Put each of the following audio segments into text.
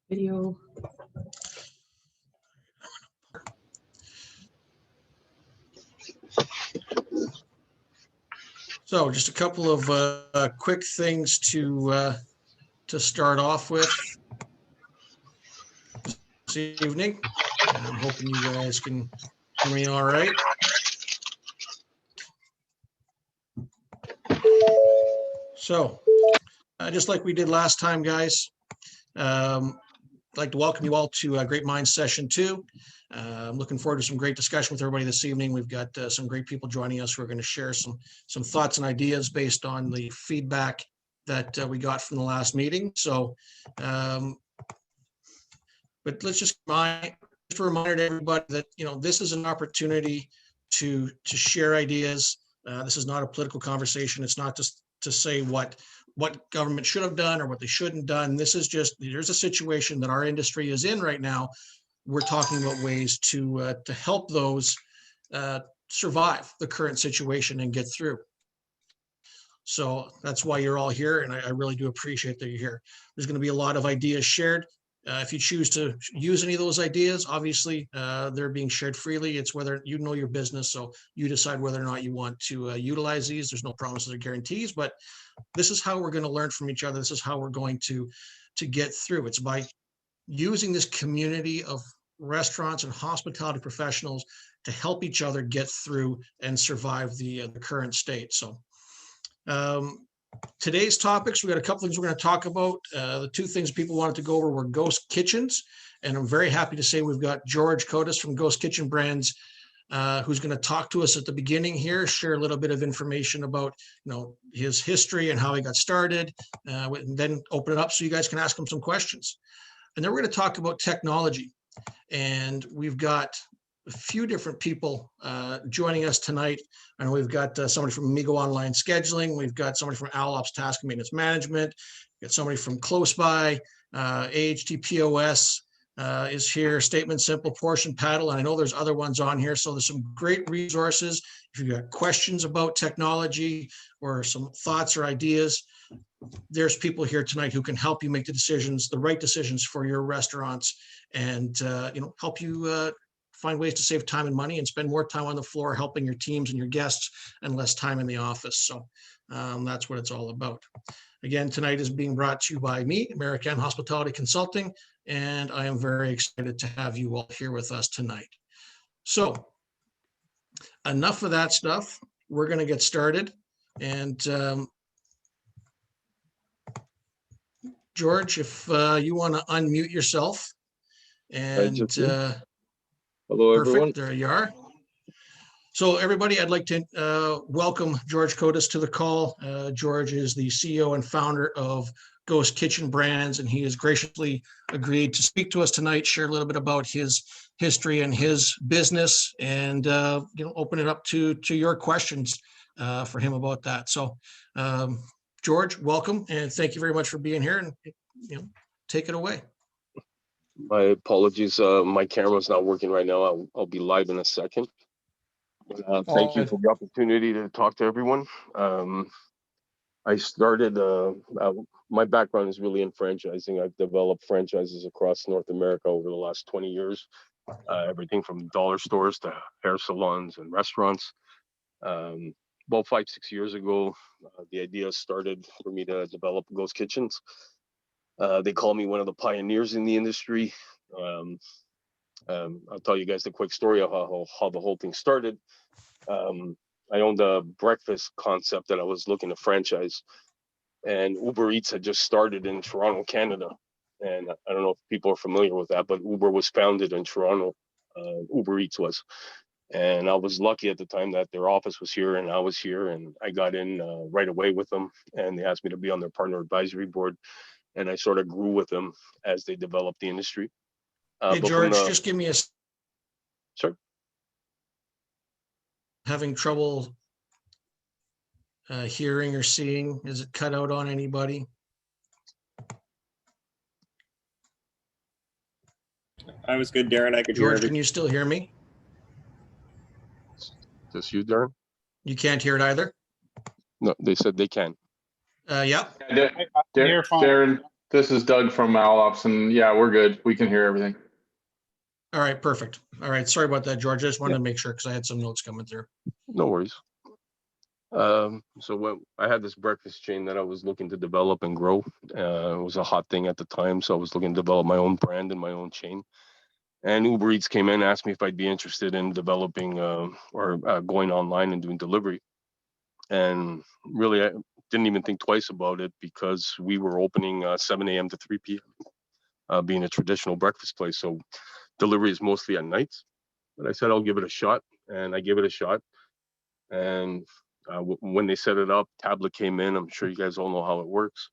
Video. So just a couple of quick things to start off with this evening. I'm hoping you guys can hear me all right. So just like we did last time, guys, I'd like to welcome you all to Great Minds Session 2. I'm looking forward to some great discussion with everybody this evening. We've got some great people joining us who are going to share some thoughts and ideas based on the feedback that we got from the last meeting. So, but let's just a reminder to everybody that, you know, this is an opportunity to share ideas. This is not a political conversation. It's not just to say what government should have done or what they shouldn't done. This is just, there's a situation that our industry is in right now. We're talking about ways to help those survive the current situation and get through. So that's why you're all here, and I really do appreciate that you're here. There's going to be a lot of ideas shared. If you choose to use any of those ideas, obviously they're being shared freely. It's whether you know your business, so you decide whether or not you want to utilize these. There's no promises or guarantees, but this is how we're going to learn from each other. This is how we're going to get through. It's by using this community of restaurants and hospitality professionals to help each other get through and survive the current state. So today's topics, we've got a couple things we're going to talk about. The two things people wanted to go over were ghost kitchens, and I'm very happy to say we've got George Kottas from Ghost Kitchen Brands who's going to talk to us at the beginning here, share a little bit of information about, you know, his history and how he got started, and then open it up so you guys can ask him some questions. And then we're going to talk about technology. And we've got a few different people joining us tonight. I know we've got somebody from Amigo Online Scheduling. We've got somebody from ALOps Task and Maintenance Management. We've got somebody from Close By, AHTPOS is here, Statement Simple, Portion Paddle, and I know there's other ones on here. So there's some great resources. If you've got questions about technology or some thoughts or ideas, there's people here tonight who can help you make the right decisions for your restaurants, and you know, help you find ways to save time and money and spend more time on the floor helping your teams and your guests and less time in the office. So that's what it's all about. Again, tonight is being brought to you by me, American Hospitality Consulting, and I am very excited to have you all here with us tonight. So enough of that stuff. We're going to get started. And George, if you want to unmute yourself. And hello, everyone. Perfect, there you are. So everybody, I'd like to welcome George Kottas to the call. George is the CEO and founder of Ghost Kitchen Brands, and he has graciously agreed to speak to us tonight, share a little bit about his history and his business, and you know, open it up to your questions for him about that. So George, welcome, and thank you very much for being here, and you know, take it away. My apologies, my camera's not working right now. I'll be live in a second. Thank you for the opportunity to talk to everyone. I started, my background is really in franchising. I've developed franchises across North America over the last 20 years, everything from dollar stores to hair salons and restaurants. About 5-6 years ago, the idea started for me to develop ghost kitchens. They call me one of the pioneers in the industry. I'll tell you guys the quick story of how the whole thing started. I owned a breakfast concept that I was looking to franchise, and Uber Eats had just started in Toronto, Canada. And I don't know if people are familiar with that, but Uber was founded in Toronto. Uber Eats was. And I was lucky at the time that their office was here and I was here, and I got in right away with them, and they asked me to be on their partner advisory board. And I sort of grew with them as they developed the industry. Hey, George, just give me a... Sure. Having trouble hearing or seeing? Is it cut out on anybody? I was good, Darren. I could hear George, can you still hear me? Just you, Darren? You can't hear it either? No, they said they can. Yep. Darren, This is Doug from Malops, and yeah, we're good. We can hear everything. All right, perfect. All right, sorry about that, George. I just wanted to make sure because I had some notes coming through. No worries. So when I had this breakfast chain that I was looking to develop and grow, it was a hot thing at the time. So I was looking to develop my own brand and my own chain. And Uber Eats came in and asked me if I'd be interested in developing going online and doing delivery. And really, I didn't even think twice about it because we were opening 7 a.m. to 3 p.m., being a traditional breakfast place. So delivery is mostly at nights. But I said, I'll give it a shot. And I gave it a shot. And when they set it up, tablet came in. I'm sure you guys all know how it works.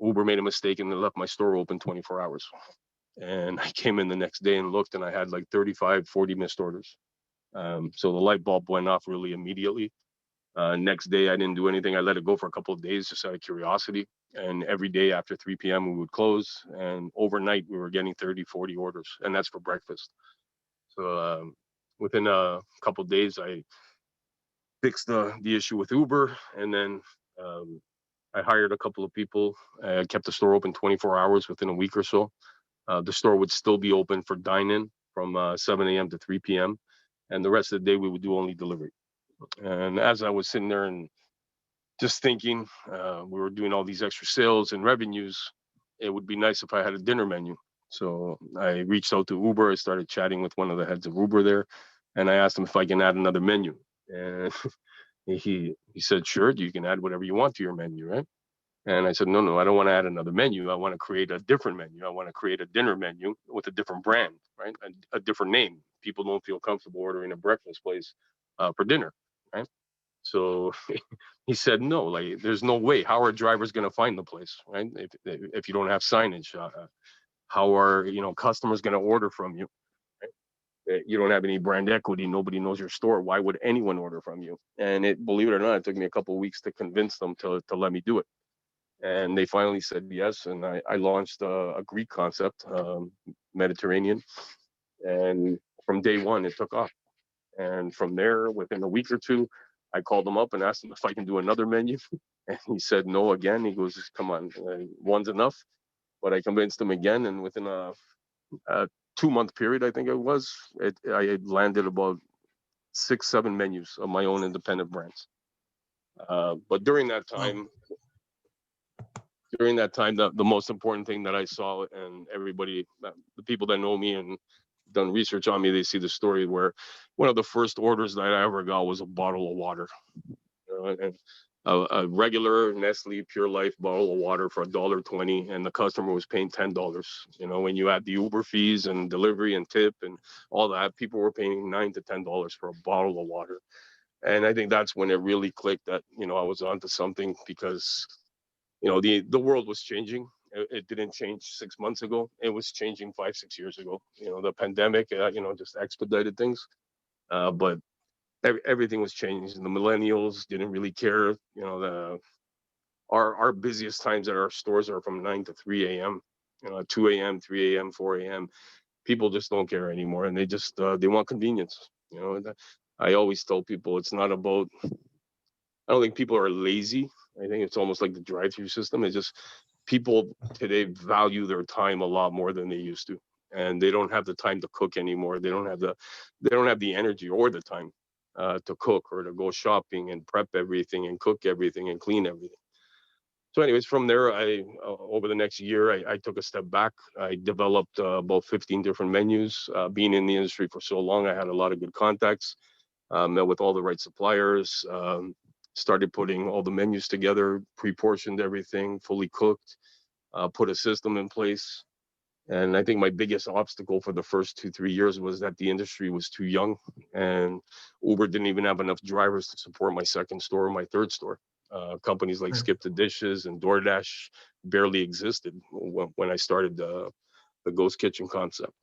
Uber made a mistake and they left my store open 24 hours. And I came in the next day and looked, and I had like 35, 40 missed orders. So the light bulb went off really immediately. Next day, I didn't do anything. I let it go for a couple of days just out of curiosity. And every day after 3 p.m., we would close. And overnight, we were getting 30, 40 orders. And that's for breakfast. So within a couple of days, I fixed the issue with Uber. And then I hired a couple of people. I kept the store open 24 hours within a week or so. The store would still be open for dine-in from 7 a.m. to 3 p.m. And the rest of the day, we would do only delivery. And as I was sitting there and just thinking, we were doing all these extra sales and revenues, it would be nice if I had a dinner menu. So I reached out to Uber. I started chatting with one of the heads of Uber there, and I asked him if I can add another menu. And he said, sure, you can add whatever you want to your menu, right? And I said, no, I don't want to add another menu. I want to create a different menu. I want to create a dinner menu with a different brand, right? A different name. People don't feel comfortable ordering a breakfast place for dinner, right? So he said, no, like there's no way. How are drivers going to find the place, right? If you don't have signage, how are customers going to order from you? Right? You don't have any brand equity. Nobody knows your store. Why would anyone order from you? And believe it or not, it took me a couple of weeks to convince them to let me do it. And they finally said yes. And I launched a Greek concept, Mediterranean. And from day one, it took off. And from there, within a week or two, I called him up and asked him if I can do another menu. And he said no again. He goes, come on, one's enough. But I convinced him again. And within a 2-month period, I think it was, I had landed about 6-7 menus of my own independent brands. But during that time, the most important thing that I saw, and everybody, the people that know me and done research on me, they see the story where one of the first orders that I ever got was a bottle of water, and a regular Nestle Pure Life bottle of water for $1.20, and the customer was paying $10. When you add the Uber fees and delivery and tip and all that, people were paying $9 to $10 for a bottle of water. And I think that's when it really clicked that I was onto something, because the world was changing. It didn't change 6 months ago. It was changing 5-6 years ago. The pandemic, just expedited things. But everything was changing. The millennials didn't really care. Our busiest times at our stores are from 9 to 3 a.m. 2 a.m., 3 a.m., 4 a.m. People just don't care anymore, and they just they want convenience. I always tell people it's not about. I don't think people are lazy. I think it's almost like the drive-through system. It's just people today value their time a lot more than they used to, and they don't have the time to cook anymore. They don't have the energy or the time to cook or to go shopping and prep everything and cook everything and clean everything. So anyways, from there, over the next year, I took a step back. I developed about 15 different menus. Being in the industry for so long, I had a lot of good contacts, met with all the right suppliers, started putting all the menus together, pre-portioned everything, fully cooked, put a system in place. And I think my biggest obstacle for the first 2-3 years was that the industry was too young, and Uber didn't even have enough drivers to support my second store, my third store. Companies like Skip the Dishes and DoorDash barely existed when I started the Ghost Kitchen concept.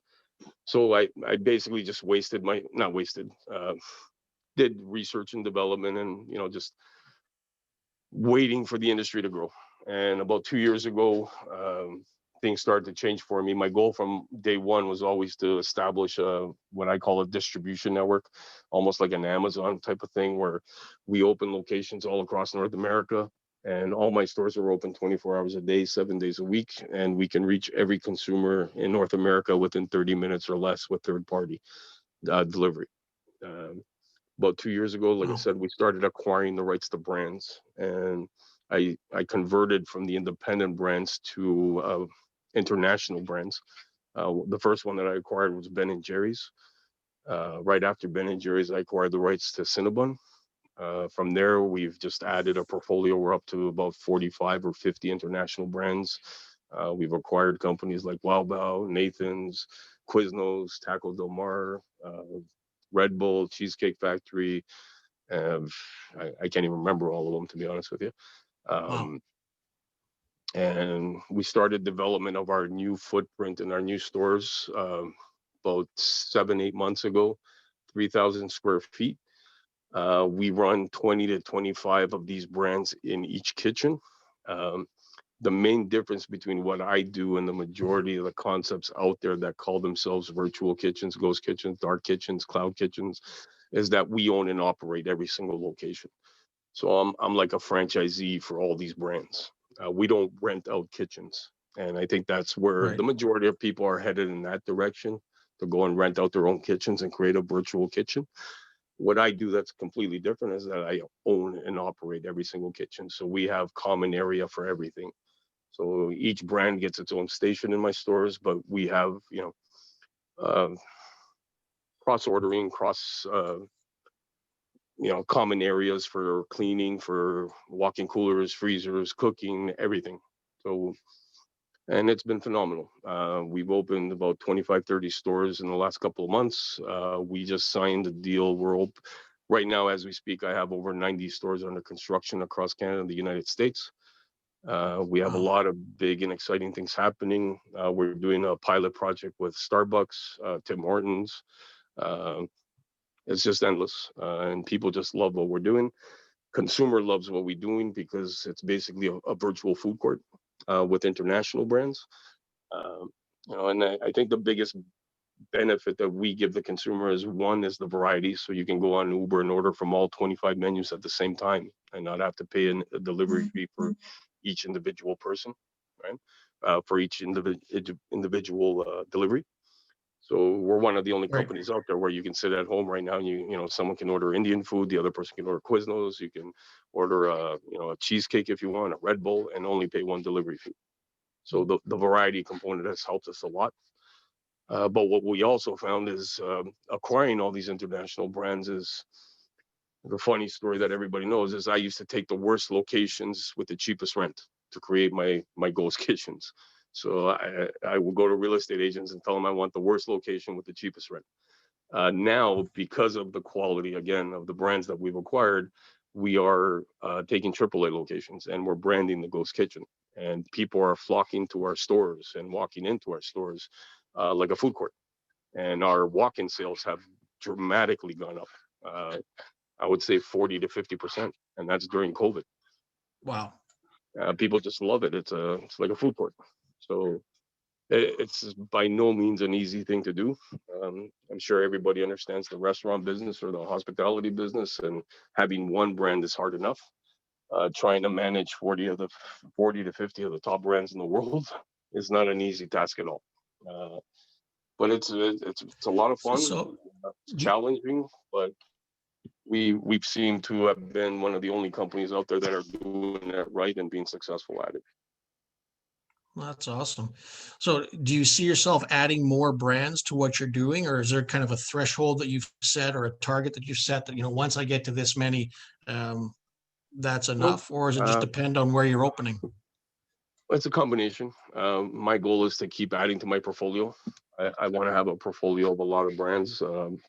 So I basically just did research and development and, just waiting for the industry to grow. And about 2 years ago, things started to change for me. My goal from day one was always to establish what I call a distribution network, almost like an Amazon type of thing, where we open locations all across North America. And all my stores are open 24 hours a day, 7 days a week, and we can reach every consumer in North America within 30 minutes or less with third-party delivery. About 2 years ago, like I said, we started acquiring the rights to brands, and I converted from the independent brands to international brands. The first one that I acquired was Ben and Jerry's. Right after Ben and Jerry's, I acquired the rights to Cinnabon. From there, we've just added a portfolio. We're up to about 45 or 50 international brands. We've acquired companies like Wow Bao, Nathan's, Quiznos, Taco Del Mar, Red Bull, Cheesecake Factory. I can't even remember all of them, to be honest with you. Wow. And we started development of our new footprint in our new stores about 7-8 months ago, 3,000 square feet. We run 20 to 25 of these brands in each kitchen. The main difference between what I do and the majority of the concepts out there that call themselves virtual kitchens, ghost kitchens, dark kitchens, cloud kitchens, is that we own and operate every single location. So I'm like a franchisee for all these brands. We don't rent out kitchens. And I think that's where the majority of people are headed, in that direction, to go and rent out their own kitchens and create a virtual kitchen. What I do that's completely different is that I own and operate every single kitchen. So we have common area for everything. So each brand gets its own station in my stores, but we have, cross ordering, common areas for cleaning, for walk-in coolers, freezers, cooking, everything. So, and it's been phenomenal. We've opened about 25, 30 stores in the last couple of months. We just signed a deal. Right now, as we speak, I have over 90 stores under construction across Canada and the United States. We have a lot of big and exciting things happening. We're doing a pilot project with Starbucks, Tim Hortons. It's just endless, and people just love what we're doing. Consumer loves what we're doing because it's basically a virtual food court with international brands. And I think the biggest benefit that we give the consumer is, one, is the variety. So you can go on Uber and order from all 25 menus at the same time and not have to pay a delivery fee for each individual person, right? For each individual delivery. So we're one of the only companies out there where you can sit at home right now and someone can order Indian food, the other person can order Quiznos, you can order a cheesecake if you want, a Red Bull, and only pay one delivery fee. So the variety component has helped us a lot. But what we also found is acquiring all these international brands is the funny story that everybody knows is I used to take the worst locations with the cheapest rent to create my ghost kitchens. So I will go to real estate agents and tell them I want the worst location with the cheapest rent. Now, because of the quality, again, of the brands that we've acquired, we are taking AAA locations and we're branding the ghost kitchen. And people are flocking to our stores and walking into our stores like a food court. And our walk-in sales have dramatically gone up. I would say 40 to 50%, and that's during COVID. Wow. People just love it. It's like a food court. So it's by no means an easy thing to do. I'm sure everybody understands the restaurant business or the hospitality business, and having one brand is hard enough. Trying to manage 40 to 50 of the top brands in the world is not an easy task at all. But it's a lot of fun. It's challenging, but we've seemed to have been one of the only companies out there that are doing it right and being successful at it. That's awesome. So do you see yourself adding more brands to what you're doing, or is there kind of a threshold that you've set or a target that you've set that, once I get to this many, that's enough? Or does it just depend on where you're opening? It's a combination. My goal is to keep adding to my portfolio. I want to have a portfolio of a lot of brands,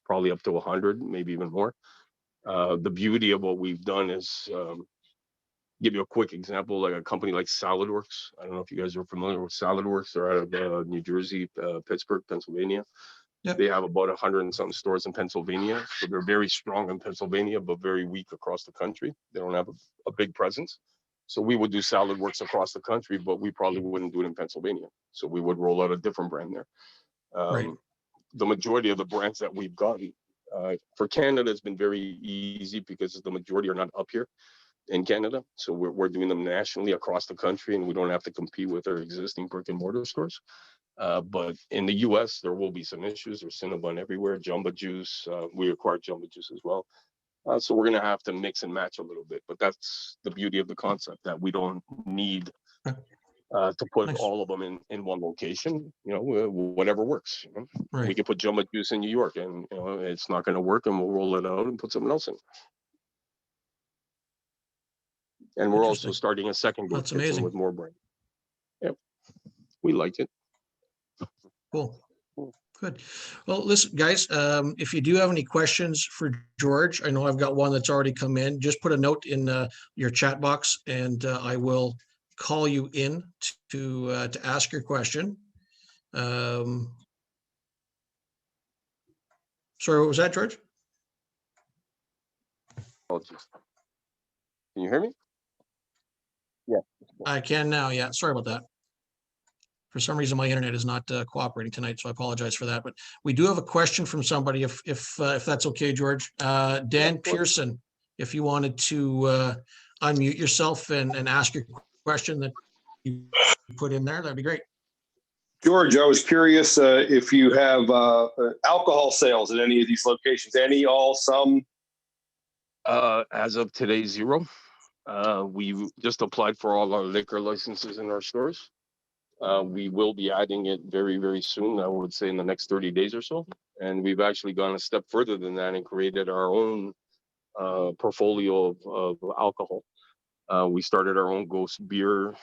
probably up to 100, maybe even more. The beauty of what we've done is, give you a quick example, like a company like SaladWorks. I don't know if you guys are familiar with SaladWorks. They're out of New Jersey, Pittsburgh, Pennsylvania. Yep. They have about 100 and something stores in Pennsylvania. So they're very strong in Pennsylvania, but very weak across the country. They don't have a big presence. So we would do SaladWorks across the country, but we probably wouldn't do it in Pennsylvania. So we would roll out a different brand there. The majority of the brands that we've gotten for Canada has been very easy because the majority are not up here. in Canada. So we're doing them nationally across the country, and we don't have to compete with our existing brick and mortar stores. But in the US, there will be some issues. There's Cinnabon everywhere, Jumbo Juice. We acquired Jumbo Juice as well. So we're going to have to mix and match a little bit. But that's the beauty of the concept, that we don't need to put Nice. all of them in one location. You know, whatever works. You know? Right. We could put Jumbo Juice in New York, and you know it's not going to work, and we'll roll it out and put something else in. And we're also Interesting. starting a second That's kitchen amazing. with more brands. Yep, we like it. Cool. Good. Well, listen, guys, if you do have any questions for George, I know I've got one that's already come in. Just put a note in your chat box, and I will call you in to ask your question. Sorry, what was that, George? Apologies. Can you hear me? Yeah. I can now. Yeah. Sorry about that. For some reason, my internet is not cooperating tonight, so I apologize for that. But we do have a question from somebody, if that's okay, George. Dan Pearson, if you wanted to unmute yourself and ask your question that you put in there, that'd be great. George, I was curious if you have alcohol sales at any of these locations. Any, all, some? As of today, 0. We just applied for all our liquor licenses in our stores. We will be adding it very, very soon. I would say in the next 30 days or so. And we've actually gone a step further than that and created our own portfolio of alcohol. We started our own Ghost beer,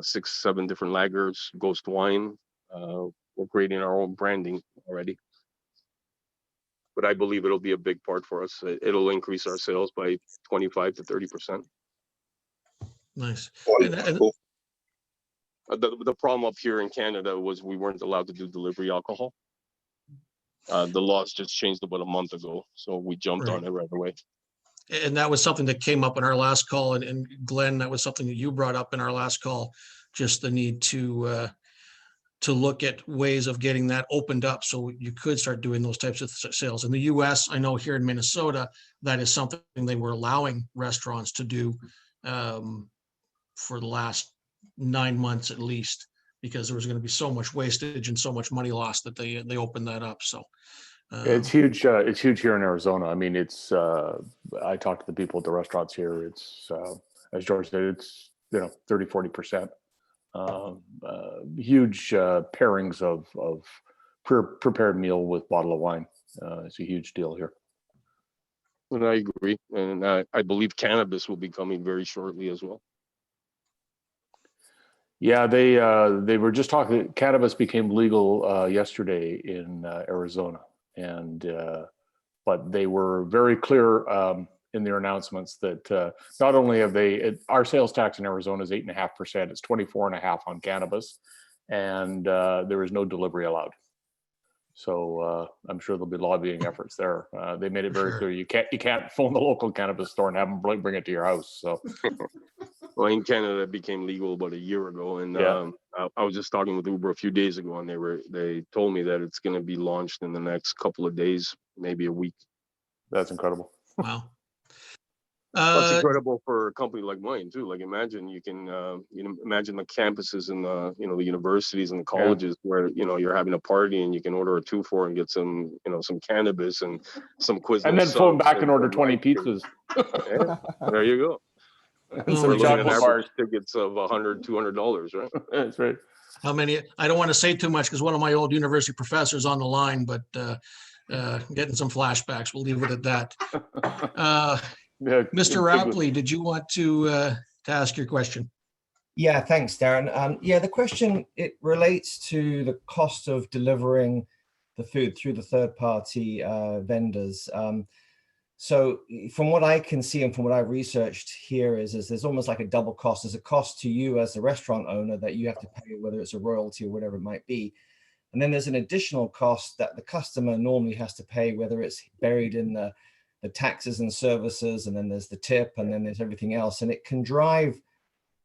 6, 7 different lagers, Ghost wine. We're creating our own branding already. But I believe it'll be a big part for us. It'll increase our sales by 25 to 30%. Nice. The problem up here in Canada was we weren't allowed to do delivery alcohol. The laws just changed about a month ago, so we jumped on it right away. And that was something that came up in our last call, and Glenn, that was something that you brought up in our last call, just the need to look at ways of getting that opened up so you could start doing those types of sales. In the US, I know here in Minnesota, that is something they were allowing restaurants to do for the last 9 months at least, because there was going to be so much wastage and so much money lost that they opened that up. So it's huge. It's huge here in Arizona. I mean, it's I talked to the people at the restaurants here. It's as George said, it's 30-40%. Huge pairings of prepared meal with bottle of wine. It's a huge deal here. And I agree, and I believe cannabis will be coming very shortly as well. Yeah, they were just talking. Cannabis became legal yesterday in Arizona, and but they were very clear in their announcements that not only have our sales tax in Arizona is 8.5%, it's 24.5% on cannabis, and there is no delivery allowed. So I'm sure there'll be lobbying efforts there. They made it very clear you can't phone the local cannabis store and have them bring it to your house. So. Well, in Canada, it became legal about a year ago, and I was just talking with Uber a few days ago, and they told me that it's going to be launched in the next couple of days, maybe a week. That's incredible. Wow. That's incredible for a company like mine too. Like, imagine imagine the campuses and the the universities and the colleges where you're having a party and you can order a 2-for and get some some cannabis and some Quiznos, and then phone back and order 20 pizzas. Yeah, there you go. We're looking at average tickets of $100, $200, right? That's right. How many? I don't want to say too much because one of my old university professors on the line, but getting some flashbacks. We'll leave it at that. Mr. Rapley, did you want to ask your question? Yeah, thanks, Darren. Yeah, the question, it relates to the cost of delivering the food through the third-party vendors. So from what I can see and from what I've researched here is there's almost like a double cost. There's a cost to you as the restaurant owner that you have to pay, whether it's a royalty or whatever it might be. And then there's an additional cost that the customer normally has to pay, whether it's buried in the taxes and services, and then there's the tip, and then there's everything else. And it can drive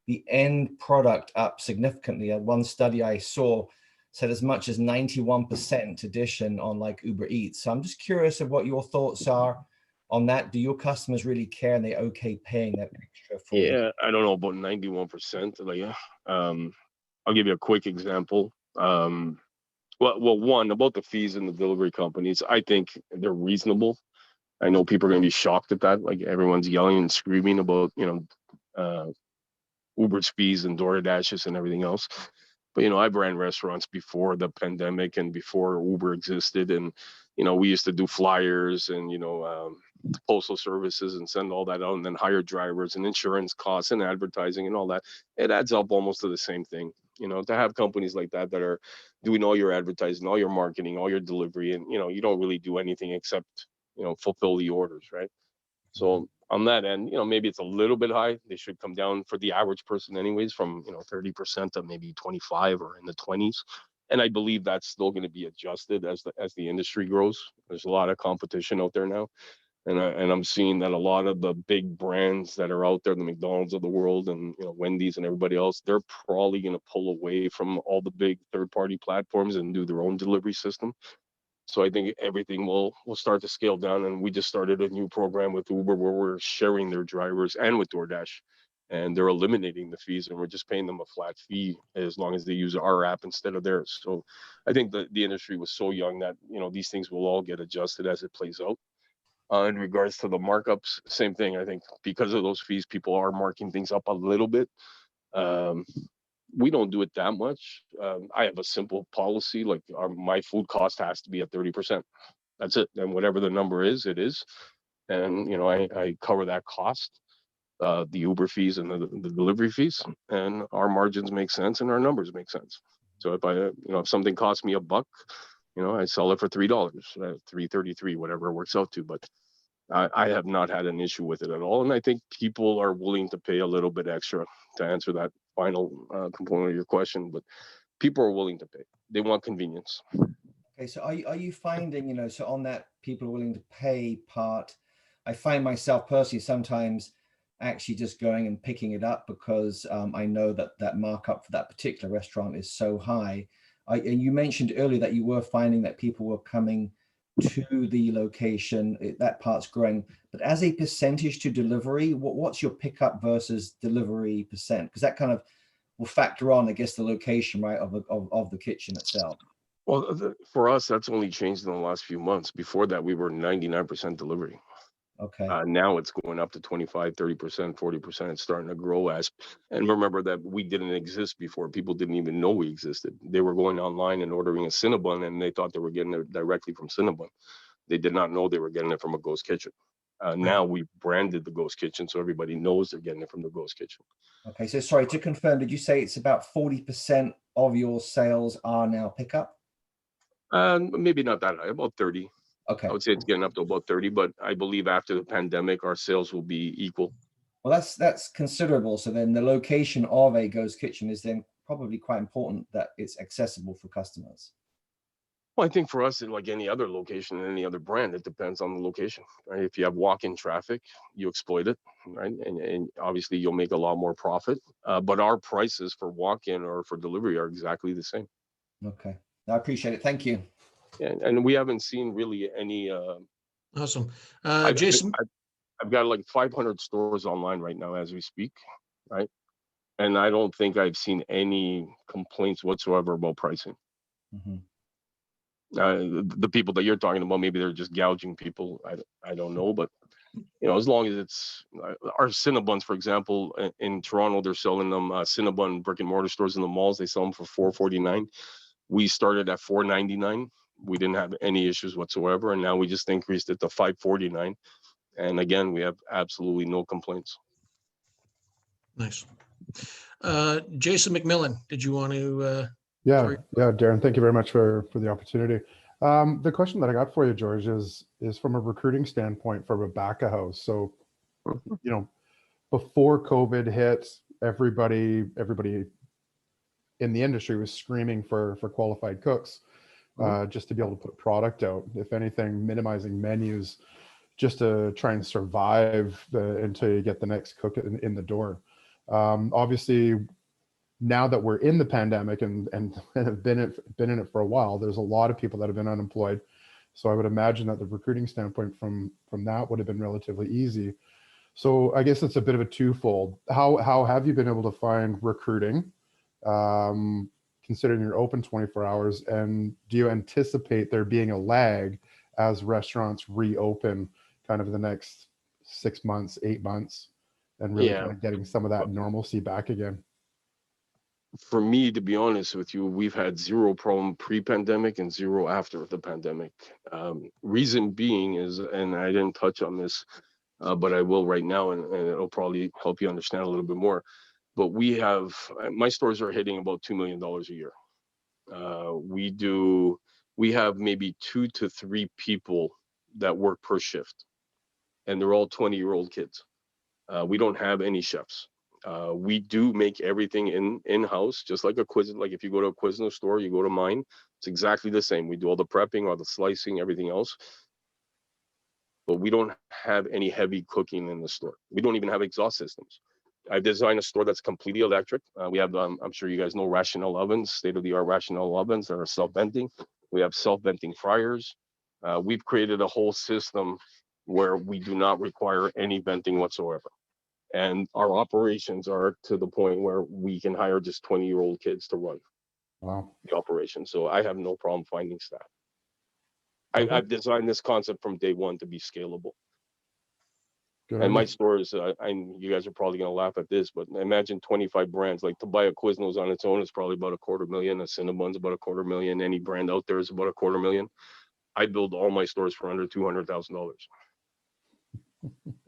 the end product up significantly. One study I saw said as much as 91% addition on like Uber Eats. So I'm just curious of what your thoughts are on that? Do your customers really care and they're okay paying that extra for? Yeah, I don't know about 91%. Like, I'll give you a quick example. Well, one, about the fees in the delivery companies, I think they're reasonable. I know people are going to be shocked at that. Like, everyone's yelling and screaming about, Uber's fees and DoorDash's and everything else. But, I've ran restaurants before the pandemic and before Uber existed. And, we used to do flyers and, postal services and send all that out, and then hire drivers and insurance costs and advertising and all that. It adds up almost to the same thing. To have companies like that are doing all your advertising, all your marketing, all your delivery, and, you don't really do anything except, fulfill the orders, right? So on that end, maybe it's a little bit high. They should come down for the average person anyways from, 30% to maybe 25 or in the 20s. And I believe that's still going to be adjusted as the industry grows. There's a lot of competition out there now. And I'm seeing that a lot of the big brands that are out there, the McDonald's of the world and, Wendy's and everybody else, they're probably going to pull away from all the big third-party platforms and do their own delivery system. So I think everything will start to scale down. And we just started a new program with Uber where we're sharing their drivers and with DoorDash, and they're eliminating the fees, and we're just paying them a flat fee as long as they use our app instead of theirs. So I think the industry was so young that, these things will all get adjusted as it plays out. In regards to the markups, same thing. I think because of those fees, people are marking things up a little bit. We don't do it that much. I have a simple policy, like my food cost has to be at 30%. That's it. And whatever the number is, it is. And, I cover that cost, the Uber fees and the delivery fees, and our margins make sense and our numbers make sense. So if something costs me $1, I sell it for $3, $3.33, whatever it works out to. But I have not had an issue with it at all. And I think people are willing to pay a little bit extra to answer that final component of your question. But people are willing to pay. They want convenience. Okay, so are you finding, so on that people are willing to pay part, I find myself personally sometimes actually just going and picking it up because I know that markup for that particular restaurant is so high. And you mentioned earlier that you were finding that people were coming to the location, that part's growing. But as a percentage to delivery, what's your pickup versus delivery percent? Because that kind of will factor on, I guess, the location, right, of the kitchen itself. Well, for us, that's only changed in the last few months. Before that, we were 99% delivery. Okay. Now it's going up to 25, 30%, 40%. It's starting to grow and remember that we didn't exist before. People didn't even know we existed. They were going online and ordering a Cinnabon and they thought they were getting it directly from Cinnabon. They did not know they were getting it from a ghost kitchen. Now we branded the ghost kitchen, so everybody knows they're getting it from the ghost kitchen. Okay, so sorry, to confirm, did you say it's about 40% of your sales are now pickup? Maybe not that high, about 30. Okay. I would say it's getting up to about 30, but I believe after the pandemic, our sales will be equal. Well, that's considerable. So then the location of a ghost kitchen is then probably quite important that it's accessible for customers. Well, I think for us, like any other location and any other brand, it depends on the location, right? If you have walk-in traffic, you exploit it, right? And obviously you'll make a lot more profit. But our prices for walk-in or for delivery are exactly the same. Okay, I appreciate it. Thank you. And we haven't seen really any. Awesome. Jason? I've got like 500 stores online right now as we speak, right? And I don't think I've seen any complaints whatsoever about pricing. Mm-hmm. The people that you're talking about, maybe they're just gouging people. I don't know, but as long as it's our Cinnabons, for example, in Toronto, they're selling them Cinnabon brick and mortar stores in the malls. They sell them for $4.49. We started at $4.99. We didn't have any issues whatsoever, and now we just increased it to $5.49. And again, we have absolutely no complaints. Nice. Jason McMillan, did you want to? Yeah, Darren, thank you very much for the opportunity. The question that I got for you, George, is from a recruiting standpoint for a back of house. So, before COVID hit, everybody in the industry was screaming for qualified cooks, just to be able to put product out. If anything, minimizing menus just to try and survive until you get the next cook in the door. Obviously, now that we're in the pandemic and have been in it for a while, there's a lot of people that have been unemployed. So I would imagine that the recruiting standpoint from that would have been relatively easy. So I guess it's a bit of a twofold. How have you been able to find recruiting, considering you're open 24 hours? And do you anticipate there being a lag as restaurants reopen kind of in the next 6 months, 8 months, and really kind of getting some of that normalcy back again? For me, to be honest with you, we've had zero problem pre-pandemic and zero after the pandemic. Reason being is, and I didn't touch on this, but I will right now, and it'll probably help you understand a little bit more. But my stores are hitting about $2 million a year. We have maybe 2 to 3 people that work per shift, and they're all 20-year-old kids. We don't have any chefs. We do make everything in-house, just like like if you go to a Quiznos store, you go to mine, it's exactly the same. We do all the prepping, all the slicing, everything else. But we don't have any heavy cooking in the store. We don't even have exhaust systems. I've designed a store that's completely electric. We have, I'm sure you guys know, Rational ovens, state-of-the-art Rational ovens that are self-venting. We have self-venting fryers. We've created a whole system where we do not require any venting whatsoever. And our operations are to the point where we can hire just 20-year-old kids to run the operation. So I have no problem finding staff. I've designed this concept from day one to be scalable. And my stores, you guys are probably going to laugh at this, but imagine 25 brands. Like, to buy a Quiznos on its own is probably about $250,000. A Cinnabon's about $250,000. Any brand out there is about $250,000. I build all my stores for under $200,000.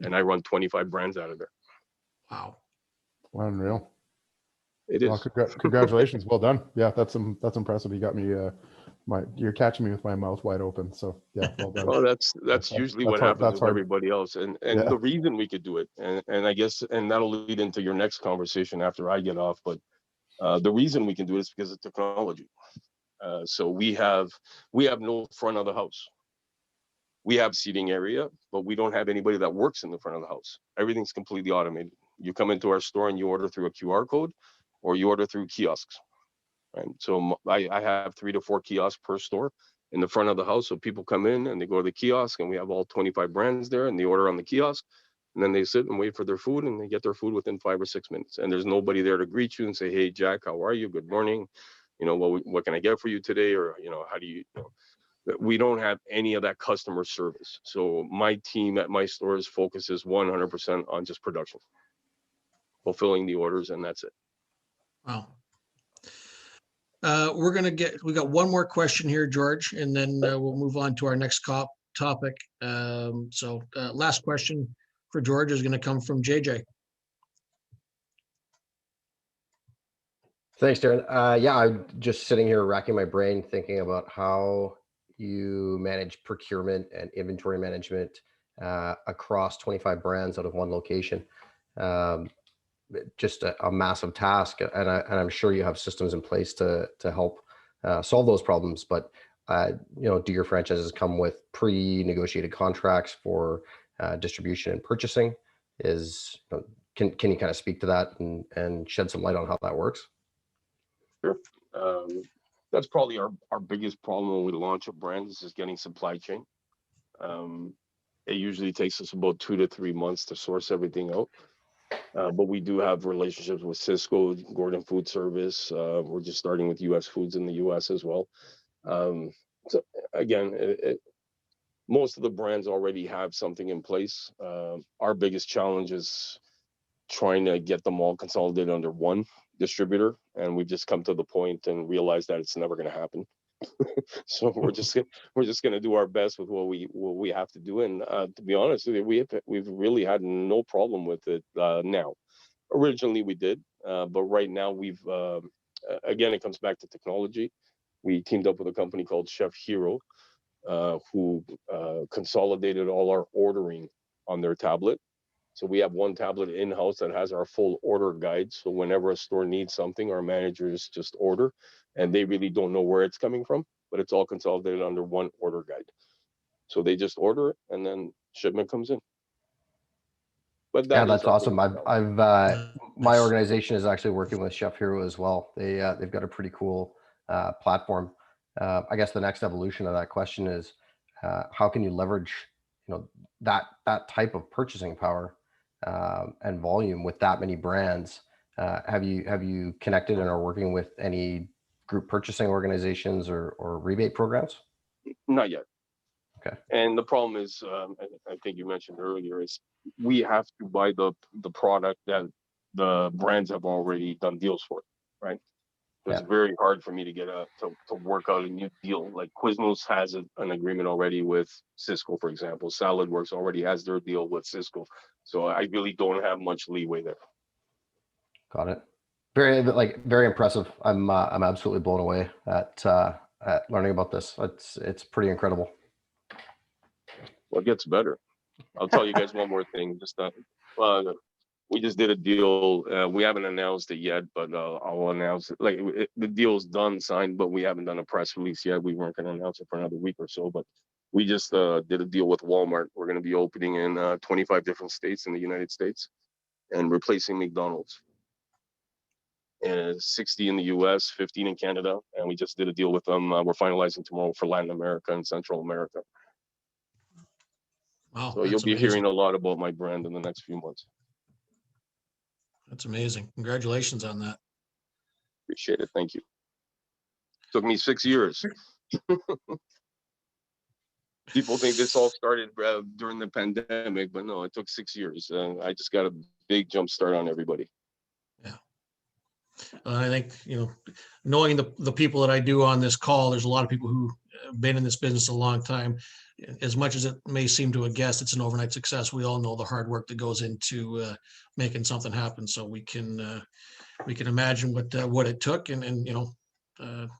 And I run 25 brands out of there. Wow. Unreal. It is. Well, congratulations. Well done. Yeah, that's impressive. You got me, you're catching me with my mouth wide open. So yeah, well done. Well, that's usually what happens with everybody else. And the reason we could do it, and I guess, and that'll lead into your next conversation after I get off, but the reason we can do it is because of technology. So we have no front of the house. We have seating area, but we don't have anybody that works in the front of the house. Everything's completely automated. You come into our store and you order through a QR code, or you order through kiosks. Right. So I have 3 to 4 kiosks per store in the front of the house. So people come in and they go to the kiosk, and we have all 25 brands there, and they order on the kiosk, and then they sit and wait for their food, and they get their food within 5 or 6 minutes. And there's nobody there to greet you and say, "Hey, Jack, how are you? Good morning. What can I get for you today?" Or, how do you, we don't have any of that customer service. So my team at my stores focuses 100% on just production, fulfilling the orders, and that's it. Wow. We got one more question here, George, and then we'll move on to our next topic. Last question for George is going to come from JJ. Thanks, Darren. I'm just sitting here racking my brain thinking about how you manage procurement and inventory management across 25 brands out of one location. Just a massive task, and I'm sure you have systems in place to help solve those problems. But do your franchises come with pre-negotiated contracts for distribution and purchasing? Can you kind of speak to that and shed some light on how that works? Sure. That's probably our biggest problem when we launch a brand, is just getting supply chain. It usually takes us about 2 to 3 months to source everything out. But we do have relationships with Cisco, Gordon Food Service. We're just starting with US Foods in the US as well. So again, most of the brands already have something in place. Our biggest challenge is trying to get them all consolidated under one distributor, and we've just come to the point and realized that it's never going to happen. So we're just going to do our best with what we have to do. And to be honest with you, we've really had no problem with it now. Originally we did, but right now again, it comes back to technology. We teamed up with a company called Chef Hero, who consolidated all our ordering on their tablet. So we have one tablet in-house that has our full order guide. So whenever a store needs something, our managers just order, and they really don't know where it's coming from, but it's all consolidated under one order guide. So they just order it, and then shipment comes in. But that's awesome. I've my organization is actually working with Chef Hero as well. They've got a pretty cool platform. I guess the next evolution of that question is, how can you leverage, that type of purchasing power and volume with that many brands? Have you connected and are working with any group purchasing organizations or rebate programs? Not yet. Okay. And the problem is, I think you mentioned earlier, is we have to buy the product that the brands have already done deals for, right? It's very hard for me to get to work out a new deal. Like Quiznos has an agreement already with Cisco, for example. SaladWorks already has their deal with Cisco. So I really don't have much leeway there. Got it. Very impressive. I'm absolutely blown away at learning about this. It's pretty incredible. Well, it gets better. I'll tell you guys one more thing. We just did a deal. We haven't announced it yet, but I'll announce it. The deal's done, signed, but we haven't done a press release yet. We weren't going to announce it for another week or so, but we just did a deal with Walmart. We're going to be opening in 25 different states in the United States and replacing McDonald's. And 60 in the US, 15 in Canada. And we just did a deal with them. We're finalizing tomorrow for Latin America and Central America. Wow, so you'll be hearing a lot about my brand in the next few months. That's amazing. Congratulations on that. Appreciate it. Thank you. Took me 6 years. People think this all started during the pandemic, but no, it took 6 years. I just got a big jump start on everybody. Yeah. I think, knowing the people that I do on this call, there's a lot of people who have been in this business a long time. As much as it may seem to a guest, it's an overnight success. We all know the hard work that goes into making something happen. So we can imagine what it took, and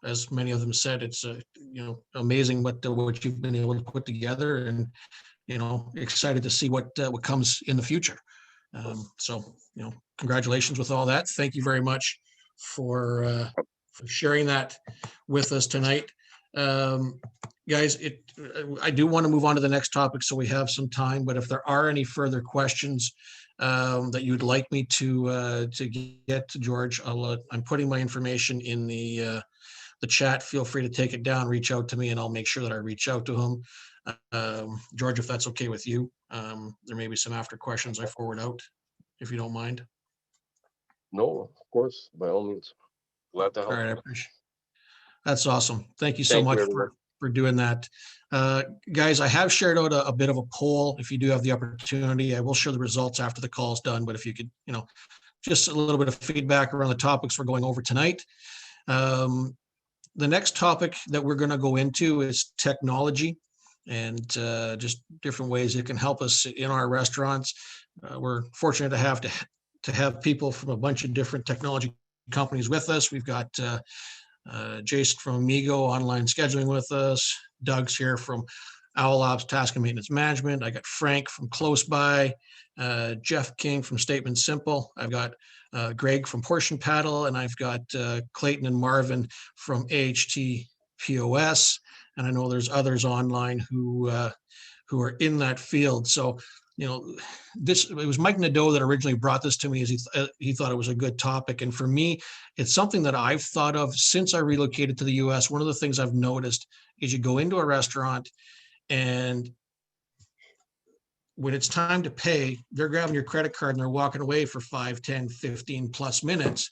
as many of them said, it's amazing what you've been able to put together, and excited to see what comes in the future. So congratulations with all that. Thank you very much for sharing that with us tonight. Guys, I do want to move on to the next topic, so we have some time, but if there are any further questions that you'd like me to get to George, I'm putting my information in the chat. Feel free to take it down, reach out to me, and I'll make sure that I reach out to him. George, if that's okay with you, there may be some after questions I forward out, if you don't mind. No, of course, by all means. Glad to help. All right, I appreciate it. That's awesome. Thank you so much for doing that. Guys, I have shared out a bit of a poll. If you do have the opportunity, I will share the results after the call is done, but if you could, just a little bit of feedback around the topics we're going over tonight. The next topic that we're going to go into is technology, and just different ways it can help us in our restaurants. We're fortunate to have people from a bunch of different technology companies with us. We've got Jason from Amigo Online Scheduling with us. Doug's here from Owl Ops Task and Maintenance Management. I got Frank from Close By, Jeff King from Statement Simple. I've got Greg from Portion Paddle, and I've got Clayton and Marvin from AHT POS. And I know there's others online who are in that field. So, it was Mike Nadeau that originally brought this to me, as he thought it was a good topic. And for me, it's something that I've thought of since I relocated to the US. One of the things I've noticed is you go into a restaurant, and when it's time to pay, they're grabbing your credit card and they're walking away for 5, 10, 15 plus minutes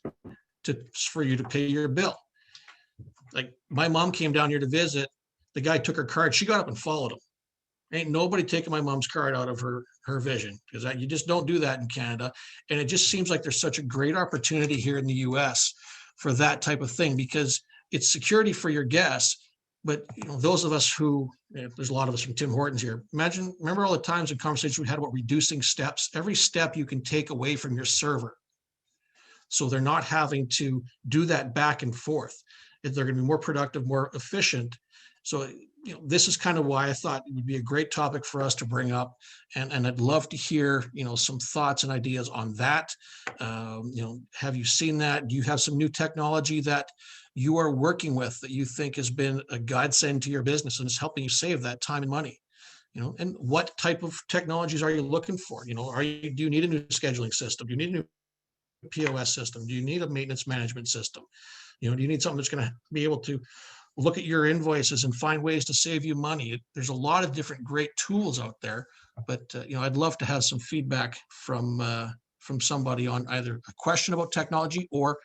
for you to pay your bill. Like, my mom came down here to visit. The guy took her card. She got up and followed him. Ain't nobody taking my mom's card out of her vision, because you just don't do that in Canada. And it just seems like there's such a great opportunity here in the US for that type of thing, because it's security for your guests. But those of us who, there's a lot of us from Tim Hortons here. Remember all the times and conversations we had about reducing steps. Every step you can take away from your server, so they're not having to do that back and forth. They're going to be more productive, more efficient. So, this is kind of why I thought it would be a great topic for us to bring up. And I'd love to hear, some thoughts and ideas on that. Have you seen that? Do you have some new technology that you are working with that you think has been a godsend to your business and is helping you save that time and money? And what type of technologies are you looking for? Do you need a new scheduling system? Do you need a new POS system? Do you need a maintenance management system? Do you need something that's going to be able to look at your invoices and find ways to save you money. There's a lot of different great tools out there, but I'd love to have some feedback from somebody on either a question about technology or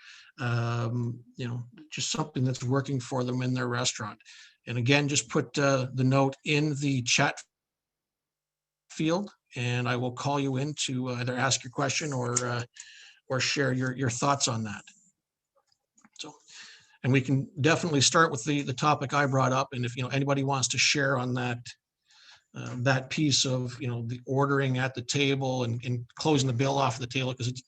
just something that's working for them in their restaurant. And again, just put the note in the chat field, and I will call you in to either ask your question or share your thoughts on that. So, and we can definitely start with the topic I brought up, and if anybody wants to share on that that piece of the ordering at the table and closing the bill off the table, because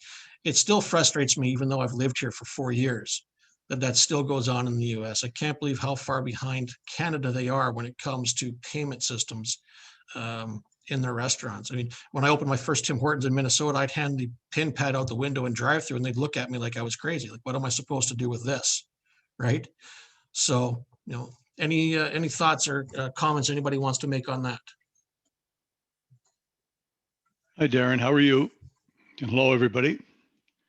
it still frustrates me, even though I've lived here for 4 years, that still goes on in the US. I can't believe how far behind Canada they are when it comes to payment systems in their restaurants. I mean, when I opened my first Tim Hortons in Minnesota, I'd hand the PIN pad out the window and drive through, and they'd look at me like I was crazy. Like, what am I supposed to do with this? Right? So, any thoughts or comments anybody wants to make on that? Hi, Darren. How are you? And hello, everybody.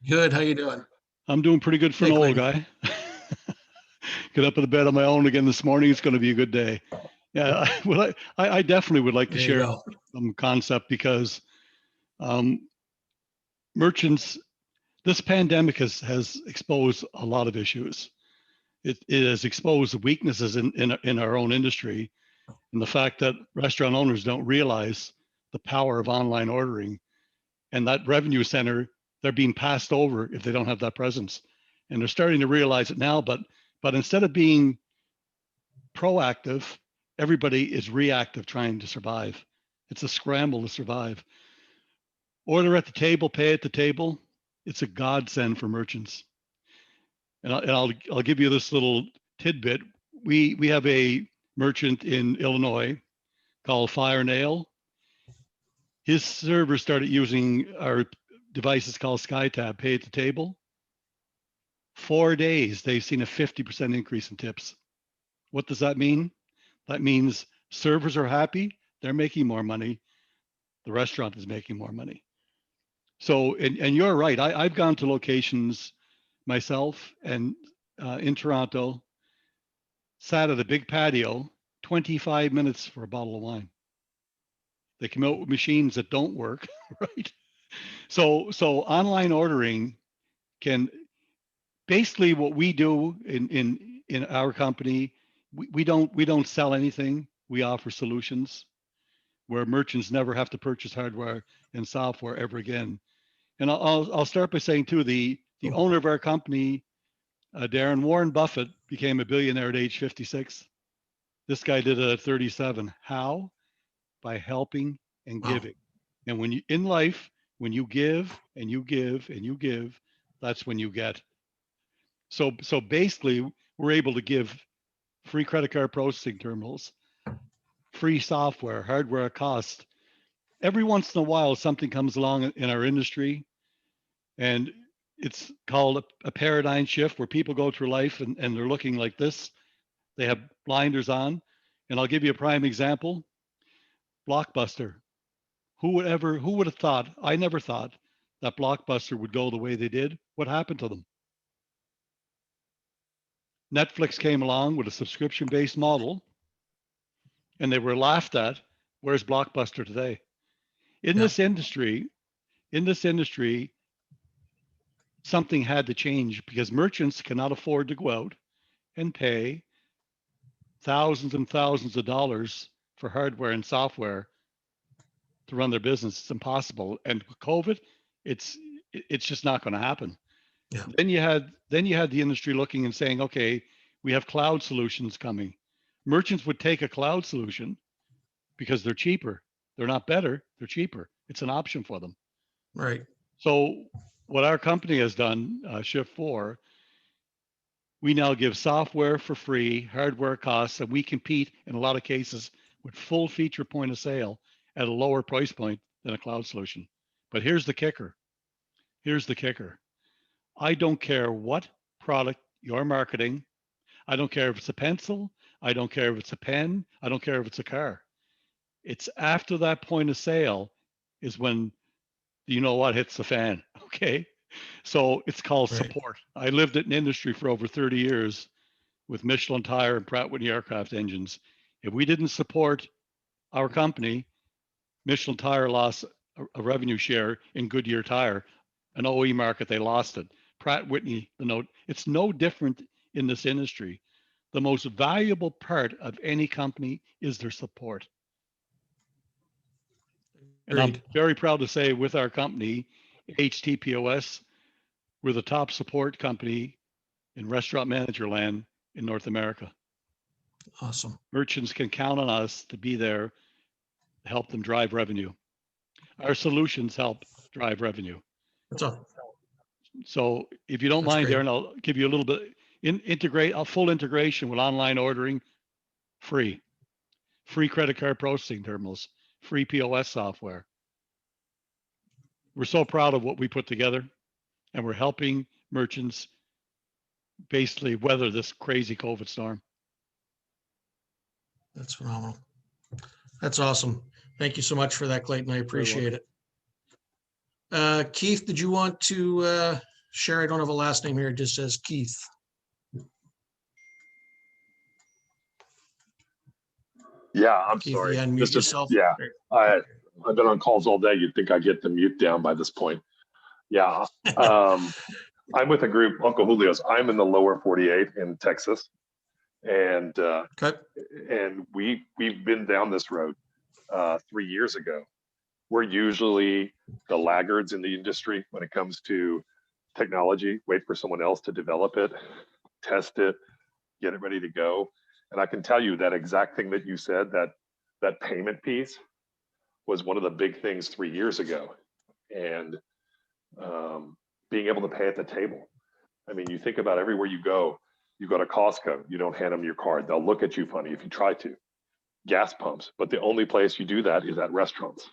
Good. How you doing? I'm doing pretty good for an old guy. Get up in the bed on my own again this morning. It's going to be a good day. Yeah, I definitely would like to share some concept, because merchants, this pandemic has exposed a lot of issues. It has exposed the weaknesses in our own industry, and the fact that restaurant owners don't realize the power of online ordering, and that revenue center, they're being passed over if they don't have that presence. And they're starting to realize it now, but instead of being proactive, everybody is reactive, trying to survive. It's a scramble to survive. Order at the table, pay at the table. It's a godsend for merchants. And I'll give you this little tidbit. We have a merchant in Illinois called Fire Nail. His servers started using our devices called SkyTab, pay at the table. 4 days, they've seen a 50% increase in tips. What does that mean? That means servers are happy, they're making more money, the restaurant is making more money. So, and you're right, I've gone to locations myself, and in Toronto, sat at a big patio, 25 minutes for a bottle of wine. They come out with machines that don't work, right? So online ordering can, basically what we do in our company, we don't sell anything. We offer solutions where merchants never have to purchase hardware and software ever again. And I'll start by saying too, the owner of our company, Darren, Warren Buffett, became a billionaire at age 56. This guy did it at 37. How? By helping and giving. And when you, in life, when you give and you give and you give, that's when you get. So basically, we're able to give free credit card processing terminals, free software, hardware cost. Every once in a while, something comes along in our industry, and it's called a paradigm shift, where people go through life and they're looking like this. They have blinders on. And I'll give you a prime example. Blockbuster. Who would have thought? I never thought that Blockbuster would go the way they did. What happened to them? Netflix came along with a subscription-based model, and they were laughed at. Where's Blockbuster today? In this industry, something had to change, because merchants cannot afford to go out and pay thousands and thousands of dollars for hardware and software to run their business. It's impossible. And with COVID, it's just not going to happen. Yeah. Then you had the industry looking and saying, okay, we have cloud solutions coming. Merchants would take a cloud solution because they're cheaper. They're not better, they're cheaper. It's an option for them. Right. So what our company has done, Shift 4, we now give software for free, hardware costs, and we compete in a lot of cases with full feature point of sale at a lower price point than a cloud solution. But here's the kicker. I don't care what product you're marketing. I don't care if it's a pencil. I don't care if it's a pen. I don't care if it's a car. It's after that point of sale is when hits the fan. Okay. So it's called support. I lived in industry for over 30 years. with Michelin tire and Pratt Whitney aircraft engines. If we didn't support our company, Michelin tire lost a revenue share in Goodyear tire, an OE market, they lost it. Pratt Whitney, it's no different in this industry. The most valuable part of any company is their support. And I'm very proud to say with our company, HTPOS, we're the top support company in restaurant manager land in North America. Awesome. Merchants can count on us to be there to help them drive revenue. Our solutions help drive revenue. That's all. So if you don't That's mind, great. Darren, I'll give you a little bit, integrate a full integration with online ordering, free credit card processing terminals, free POS software. We're so proud of what we put together, and we're helping merchants basically weather this crazy COVID storm. That's phenomenal. That's awesome. Thank you so much for that, Clayton. I appreciate it. Keith, did you want to share? I don't have a last name here. It just says Keith. Yeah, I'm Keith, sorry. you unmute yourself. Yeah, I've been on calls all day. You'd think I get the mute down by this point. Yeah, I'm with a group, Uncle Julio's. I'm in the lower 48 in Texas, and we've been down this road 3 years ago. We're usually the laggards in the industry when it comes to technology. Wait for someone else to develop it, test it, get it ready to go. And I can tell you that exact thing that you said, that payment piece was one of the big things 3 years ago. And being able to pay at the table. I mean, you think about everywhere you go to Costco, you don't hand them your card. They'll look at you funny if you try to. Gas pumps, but the only place you do that is at restaurants.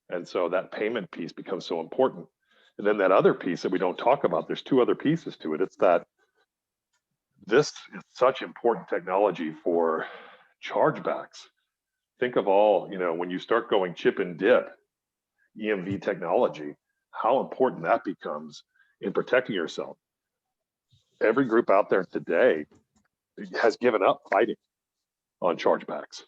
And so that payment piece becomes so important. And then that other piece that we don't talk about, there's two other pieces to it. It's that this is such important technology for chargebacks. Think of all, when you start going chip and dip, EMV technology, how important that becomes in protecting yourself. Every group out there today has given up fighting on chargebacks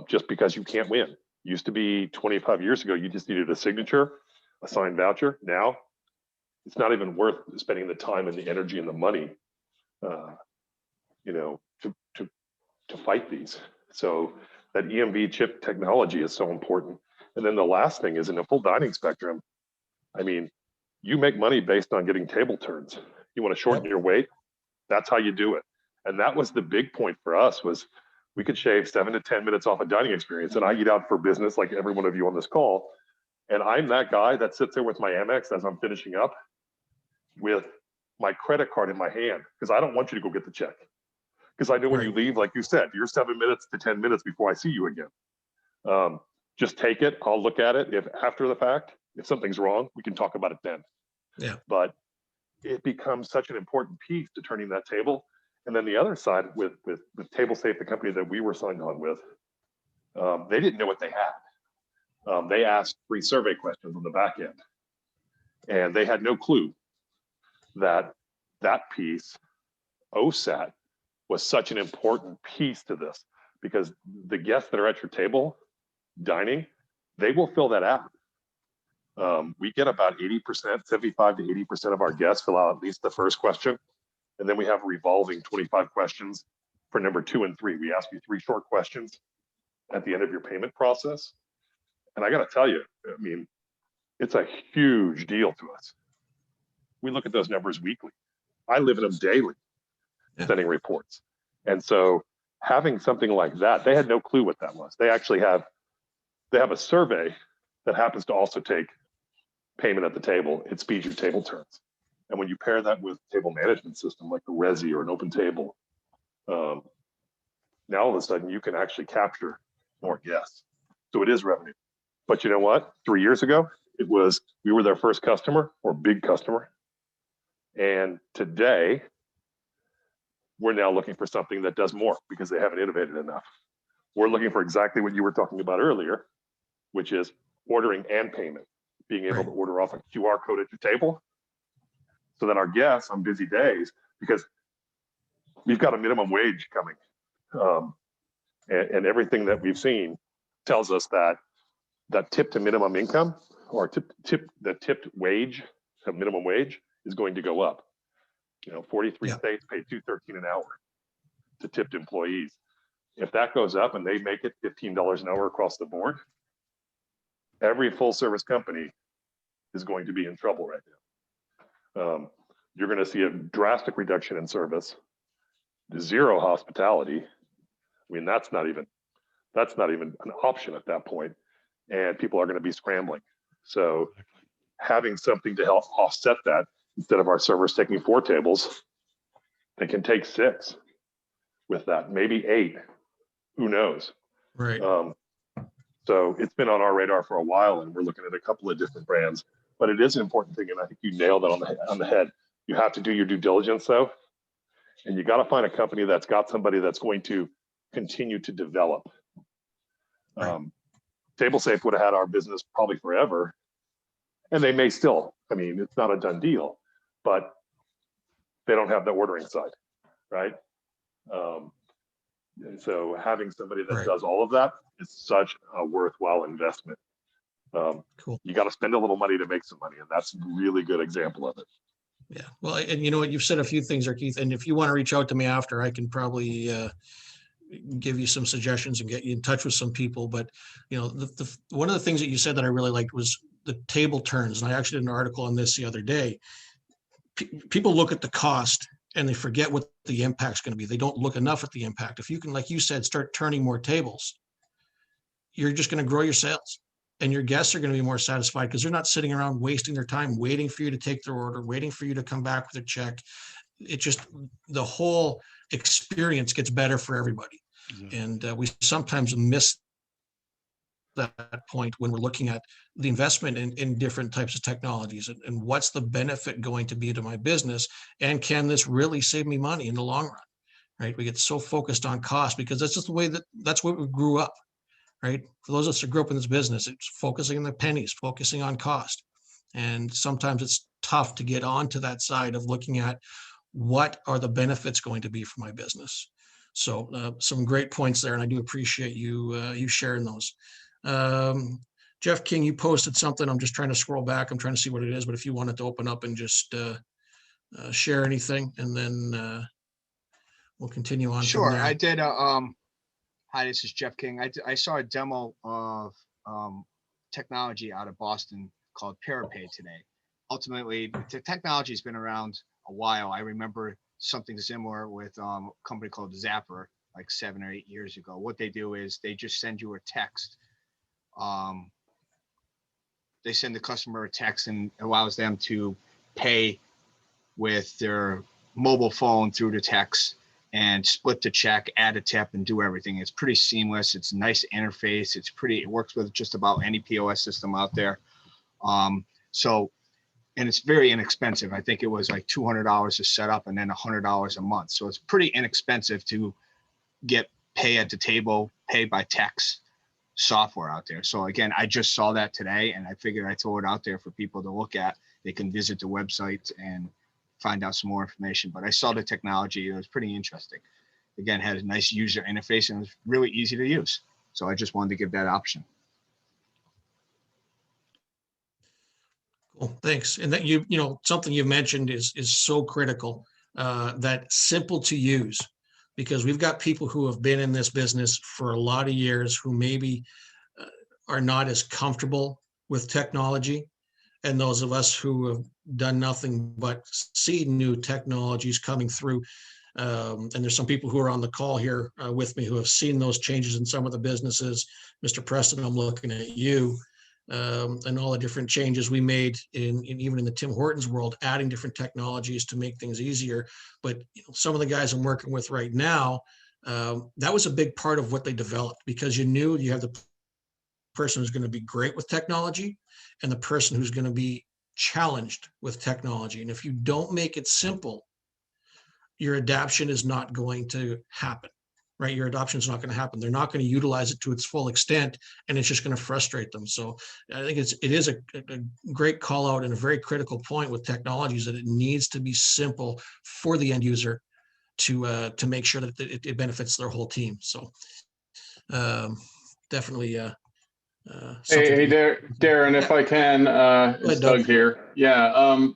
just because you can't win. Used to be 25 years ago, you just needed a signature, a signed voucher. Now, it's not even worth spending the time and the energy and the money, to fight these. So that EMV chip technology is so important. And then the last thing is in a full dining spectrum. I mean, you make money based on getting table turns. You want to shorten your wait, that's how you do it. And that was the big point for us, was we could shave 7 to 10 minutes off a dining experience. And I eat out for business like every one of you on this call. And I'm that guy that sits there with my Amex as I'm finishing up with my credit card in my hand, because I don't want you to go get the check. Because I know when you leave, like you said, you're 7 minutes to 10 minutes before I see you again. Just take it. I'll look at it. If after the fact, if something's wrong, we can talk about it then. Yeah. But it becomes such an important piece to turning that table. And then the other side with Table Safe, the company that we were signed on with, they didn't know what they had. They asked 3 survey questions on the back end, and they had no clue that piece, OSAT, was such an important piece to this, because the guests that are at your table dining, they will fill that out. We get about 80%, 75 to 80% of our guests fill out at least the first question. And then we have revolving 25 questions for number 2 and 3. We ask you 3 short questions at the end of your payment process. And I got to tell you, I mean, it's a huge deal to us. We look at those numbers weekly. I live in them daily, sending reports. And so having something like that, they had no clue what that was. They actually have a survey that happens to also take payment at the table. It speeds your table turns. And when you pair that with table management system like the Resi or an open table, now all of a sudden you can actually capture more guests. So it is revenue. But you know what? 3 years ago, we were their first customer or big customer. And today, we're now looking for something that does more because they haven't innovated enough. We're looking for exactly what you were talking about earlier, which is ordering and payment, being able to order off a QR code at your table so that our guests on busy days, because we've got a minimum wage coming. And everything that we've seen tells us that tip to minimum income, or the tipped wage, minimum wage, is going to go up. 43 states pay $2.13 an hour to tipped employees. If that goes up and they make it $15 an hour across the board, every full service company is going to be in trouble right now. You're going to see a drastic reduction in service, zero hospitality. I mean, that's not even an option at that point, and people are going to be scrambling. So having something to help offset that, instead of our servers taking 4 tables, they can take 6 with that, maybe 8. Who knows? Right. So it's been on our radar for a while, and we're looking at a couple of different brands. But it is an important thing, and I think you nailed it on the head. You have to do your due diligence, though, and you got to find a company that's got somebody that's going to continue to develop. Right. TableSafe would have had our business probably forever, and they may still. I mean, it's not a done deal, but they don't have the ordering side, right? So having somebody that does all of that is such a worthwhile investment. Cool. You got to spend a little money to make some money, and that's a really good example of it. Yeah. Well, and you know what, you've said a few things there, Keith, and if you want to reach out to me after, I can probably give you some suggestions and get you in touch with some people. But one of the things that you said that I really liked was the table turns, and I actually did an article on this the other day. People look at the cost and they forget what the impact's going to be. They don't look enough at the impact. If you can, like you said, start turning more tables, you're just going to grow your sales, and your guests are going to be more satisfied because they're not sitting around wasting their time waiting for you to take their order, waiting for you to come back with a check. It just, the whole experience gets better for everybody. Mm-hmm. And we sometimes miss that point when we're looking at the investment in different types of technologies, and what's the benefit going to be to my business, and can this really save me money in the long run, right? We get so focused on cost because that's just the way that's what we grew up, right? For those of us who grew up in this business, it's focusing on the pennies, focusing on cost. And sometimes it's tough to get onto that side of looking at what are the benefits going to be for my business. So some great points there, and I do appreciate you sharing those. Jeff King, you posted something. I'm just trying to scroll back. I'm trying to see what it is, but if you wanted to open up and just share anything, and then we'll continue on. Sure, I did. Hi, this is Jeff King. I saw a demo of technology out of Boston called Parapay today. Ultimately, the technology has been around a while. I remember something similar with a company called Zapper like 7 or 8 years ago. What they do is they just send you a text. They send the customer a text and allows them to pay with their mobile phone through the text and split the check, add a tip, and do everything. It's pretty seamless. It's a nice interface. It works with just about any POS system out there. And it's very inexpensive. I think it was like $200 to set up and then $100 a month. So it's pretty inexpensive to get pay at the table, pay by text software out there. So again, I just saw that today, and I figured I'd throw it out there for people to look at. They can visit the website and find out some more information. But I saw the technology. It was pretty interesting. Again, had a nice user interface, and it was really easy to use. So I just wanted to give that option. Cool, thanks. And that something you mentioned is so critical, that simple to use. Because we've got people who have been in this business for a lot of years who maybe are not as comfortable with technology. And those of us who have done nothing but see new technologies coming through. And there's some people who are on the call here with me who have seen those changes in some of the businesses. Mr. Preston, I'm looking at you. And all the different changes we made even in the Tim Hortons world, adding different technologies to make things easier. But some of the guys I'm working with right now, that was a big part of what they developed, because you knew you have the person who's going to be great with technology and the person who's going to be challenged with technology. And if you don't make it simple, your adoption is not going to happen. Right, your adoption is not going to happen. They're not going to utilize it to its full extent, and it's just going to frustrate them. So I think it is a great call out and a very critical point with technologies, that it needs to be simple for the end user to make sure that it benefits their whole team. So definitely. Hey, Darren, if I can, it's Doug here. Yeah.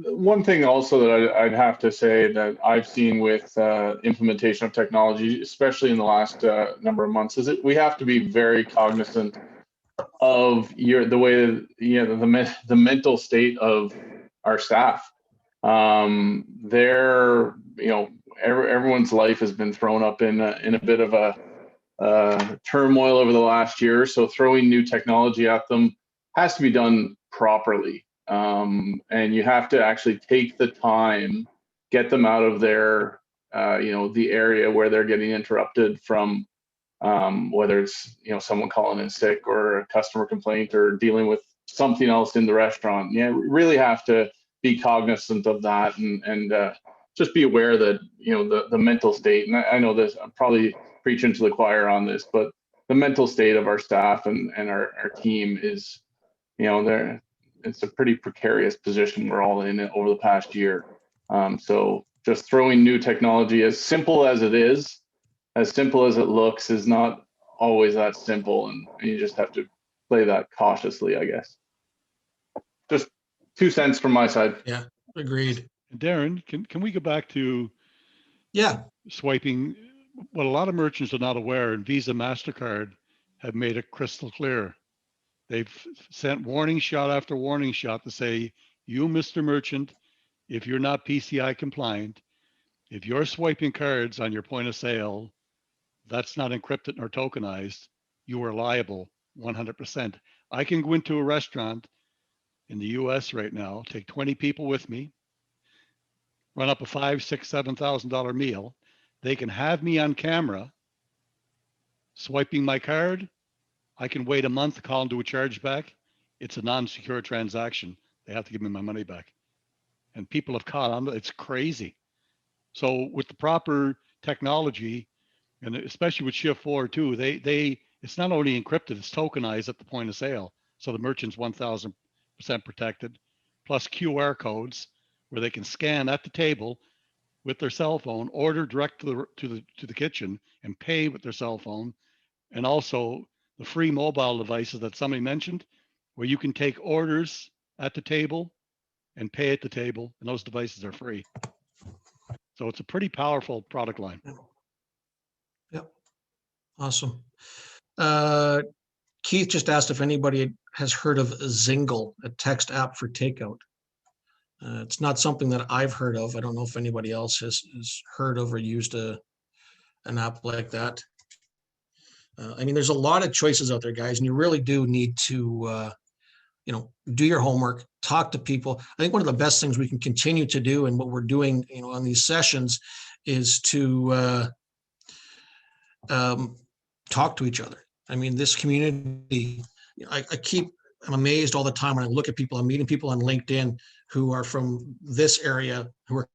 One thing also that I'd have to say that I've seen with implementation of technology, especially in the last number of months, is that we have to be very cognizant of the way the mental state of our staff. Everyone's life has been thrown up in a bit of a turmoil over the last year. So throwing new technology at them has to be done properly. And you have to actually take the time, get them out of their, the area where they're getting interrupted from, whether it's, someone calling in sick or a customer complaint or dealing with something else in the restaurant. Yeah, we really have to be cognizant of that and just be aware that, the mental state, and I know this, I'm probably preaching to the choir on this, but the mental state of our staff and our team is, it's a pretty precarious position we're all in over the past year. So just throwing new technology, as simple as it is, as simple as it looks, is not always that simple, and you just have to play that cautiously, I guess. Just 2 cents from my side. Yeah, agreed. Darren, can we go back to swiping? What a lot of merchants are not aware, and Visa, MasterCard have made it crystal clear. They've sent warning shot after warning shot to say, you, Mr. Merchant, if you're not PCI compliant, if you're swiping cards on your point of sale, that's not encrypted nor tokenized, you are liable 100%. I can go into a restaurant in the US right now, take 20 people with me, run up a $5,000, $6,000, $7,000 meal. They can have me on camera swiping my card. I can wait a month, call and do a chargeback. It's a non-secure transaction. They have to give me my money back. And people have caught on. It's crazy. So with the proper technology, and especially with Shift 4 too, it's not only encrypted, it's tokenized at the point of sale. So the merchant's 1000% protected, plus QR codes where they can scan at the table with their cell phone, order direct to the kitchen and pay with their cell phone. And also the free mobile devices that somebody mentioned, where you can take orders at the table and pay at the table, and those devices are free. So it's a pretty powerful product line. Yep. Awesome. Keith just asked if anybody has heard of Zingle, a text app for takeout. It's not something that I've heard of. I don't know if anybody else has heard of or used an app like that. There's a lot of choices out there, guys, and you really do need to, do your homework, talk to people. I think one of the best things we can continue to do, and what we're doing, on these sessions, is to talk to each other. This community, I'm amazed all the time when I look at people. I'm meeting people on LinkedIn who are from this area, who are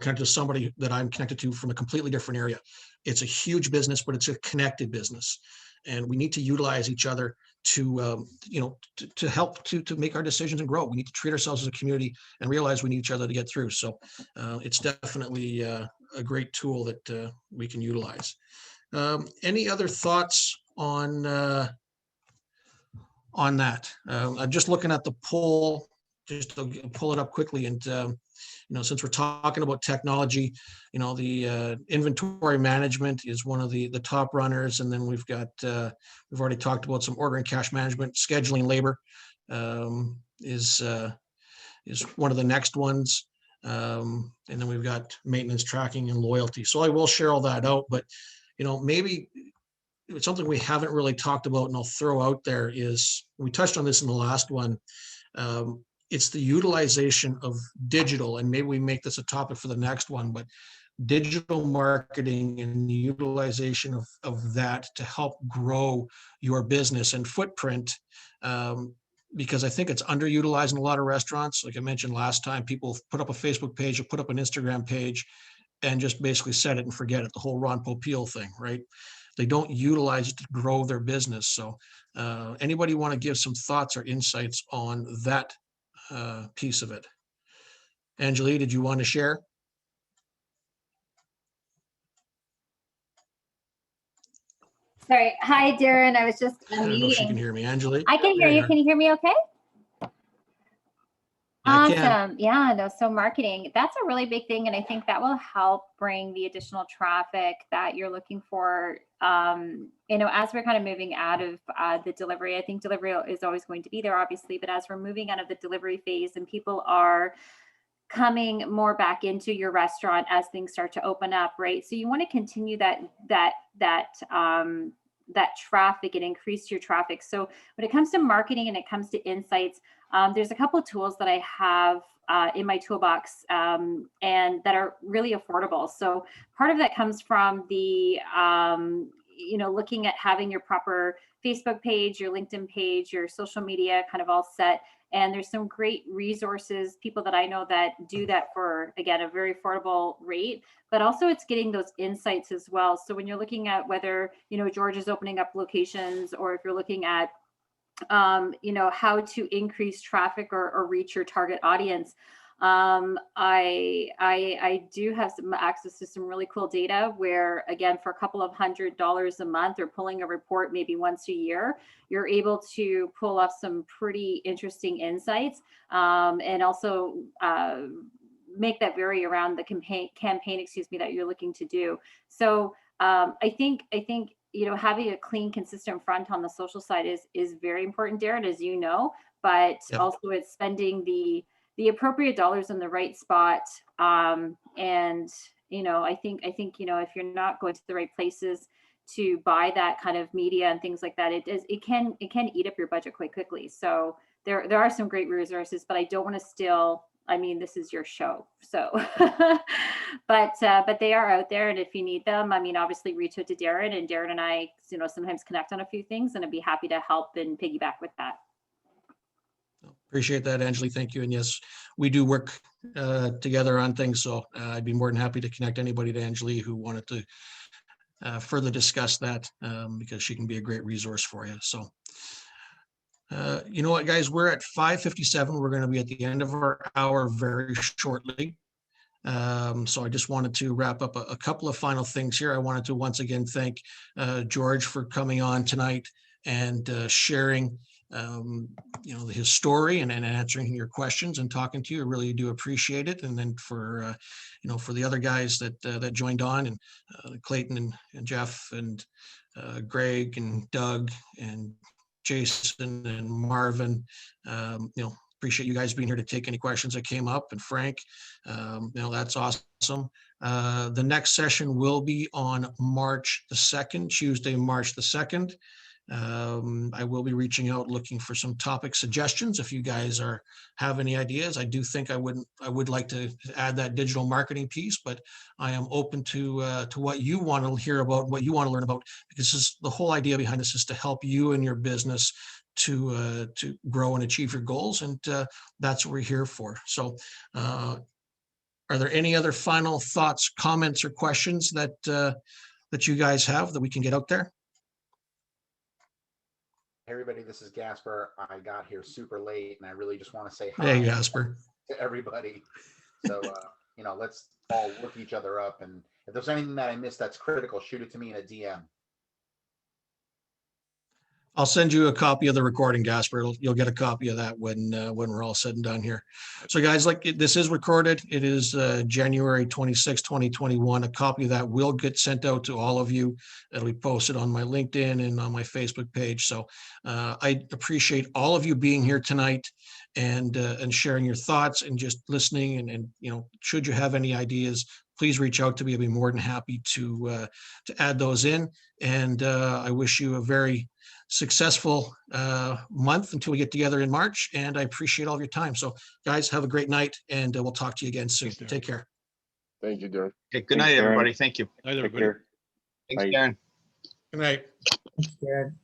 connected to somebody that I'm connected to from a completely different area. It's a huge business, but it's a connected business. And we need to utilize each other to help to make our decisions and grow. We need to treat ourselves as a community and realize we need each other to get through. So it's definitely a great tool that we can utilize. Any other thoughts on that? I'm just looking at the poll, just to pull it up quickly. And, since we're talking about technology, the inventory management is one of the top runners. And then we've already talked about some order and cash management. Scheduling labor is one of the next ones. And then we've got maintenance, tracking, and loyalty. So I will share all that out, but, maybe it's something we haven't really talked about, and I'll throw out there is, we touched on this in the last one. It's the utilization of digital, and maybe we make this a topic for the next one, but digital marketing and the utilization of that to help grow your business and footprint. Because I think it's underutilized in a lot of restaurants. Like I mentioned last time, people put up a Facebook page or put up an Instagram page and just basically set it and forget it, the whole Ron Popeil thing, right? They don't utilize it to grow their business. So anybody want to give some thoughts or insights on that piece of it? Angelique, did you want to share? Sorry. Hi, Darren. I was just I don't know if she can hear me. Angelique? I can hear you. Can you hear me okay? I can. Awesome. Yeah, no, so marketing, that's a really big thing. And I think that will help bring the additional traffic that you're looking for. You know, as we're kind of moving out of the delivery, I think delivery is always going to be there, obviously, but as we're moving out of the delivery phase and people are coming more back into your restaurant as things start to open up, right? So you want to continue that traffic and increase your traffic. So when it comes to marketing and it comes to insights, there's a couple of tools that I have in my toolbox and that are really affordable. So part of that comes from the, you know, looking at having your proper Facebook page, your LinkedIn page, your social media kind of all set. And there's some great resources, people that I know that do that for, again, a very affordable rate, but also it's getting those insights as well. So when you're looking at whether, you know, George is opening up locations, or if you're looking at, you know, how to increase traffic or reach your target audience, I do have some access to some really cool data where, again, for a couple of $100 a month or pulling a report maybe once a year, you're able to pull off some pretty interesting insights, and also make that vary around the campaign, excuse me, that you're looking to do. So I think you know, having a clean, consistent front on the social side is very important, Darren, as you know, but also it's spending the appropriate dollars in the right spot. And, you know, I think, you know, if you're not going to the right places to buy that kind of media and things like that, it can eat up your budget quite quickly. So there are some great resources, but I don't want to steal. I mean, this is your show, so, but they are out there. And if you need them, I mean, obviously reach out to Darren, and Darren and I, you know, sometimes connect on a few things, and I'd be happy to help and piggyback with that. Appreciate that, Angelique. Thank you. And yes, we do work together on things. So I'd be more than happy to connect anybody to Angelique who wanted to further discuss that, because she can be a great resource for you. So, you know what, guys, we're at 5:57. We're going to be at the end of our hour very shortly. So I just wanted to wrap up a couple of final things here. I wanted to once again thank George for coming on tonight and sharing you know, his story and answering your questions and talking to you. I really do appreciate it. And then for you know, for the other guys that joined on, and Clayton and Jeff and Greg and Doug and Jason and Marvin, you know, appreciate you guys being here to take any questions that came up. And Frank, you know, that's awesome. The next session will be on March the 2nd, Tuesday, March the 2nd. I will be reaching out looking for some topic suggestions. If you guys have any ideas, I do think I would like to add that digital marketing piece, but I am open to what you want to hear about, what you want to learn about, because this is the whole idea behind this, is to help you and your business to grow and achieve your goals. And that's what we're here for. So are there any other final thoughts, comments, or questions that you guys have that we can get out there? Hey everybody, this is Gasper. I got here super late, and I really just want to say hi Hey, Gasper. to everybody. So, you know, let's all look each other up. And if there's anything that I missed that's critical, shoot it to me in a DM. I'll send you a copy of the recording, Gasper. You'll get a copy of that when we're all said and done here. So guys, this is recorded. It is January 26, 2021. A copy of that will get sent out to all of you. It'll be posted on my LinkedIn and on my Facebook page. So I appreciate all of you being here tonight and sharing your thoughts and just listening. And you know, should you have any ideas, please reach out to me. I'll be more than happy to add those in. And I wish you a very successful month until we get together in March. And I appreciate all of your time. So guys, have a great night, and we'll talk to you again soon. Take care. Thank you, Darren. Okay, good night, everybody. Thank you. Night, everybody. Thanks, Darren. Good night. Darren.